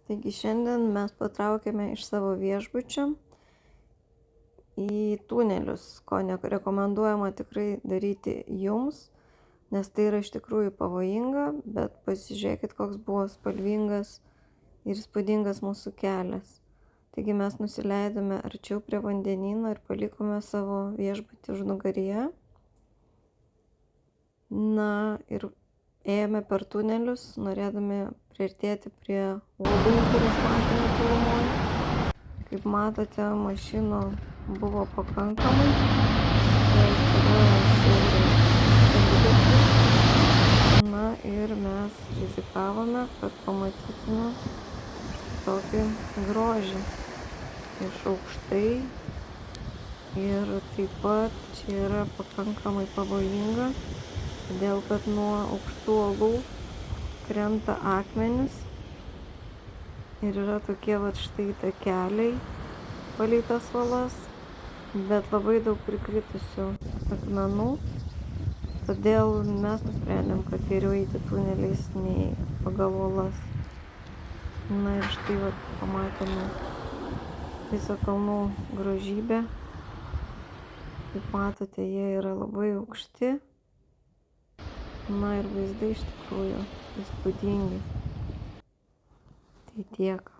Taigi šiandien mes patraukėme iš savo viešbučio į tunelius, ko nerekomenduojama tikrai daryti jums, nes tai yra iš tikrųjų pavojinga, bet pasižiūrėkit, koks buvo spalvingas ir įspūdingas mūsų kelias. Taigi mes nusileidome arčiau prie vandenyno ir palikome savo viešbutį užnugaryje. Na ir ėjome per tunelius, norėdami priartėti prie uolų, kurias matėme tolumoje. Kaip matote, mašinų buvo pakankamai. Yra siauras šaligatvis. Na ir mes rizikavome, kad pamatytume tokį grožį iš aukštai. Ir taip pat čia yra pakankamai pavojinga, todėl kad nuo aukštų uolų krenta akmenys ir yra tokie štai takeliai palei tas uolas, bet labai daug prikritusių akmenų, todėl mes nusprendėm, kad geriau eiti tuneliais nei pagal uolas. Na ir štai pamatėme visą kalnų grožybę. Kaip matote, jie yra labai aukšti. Na ir vaizdai iš tikrųjų įspūdingi. Tai tiek.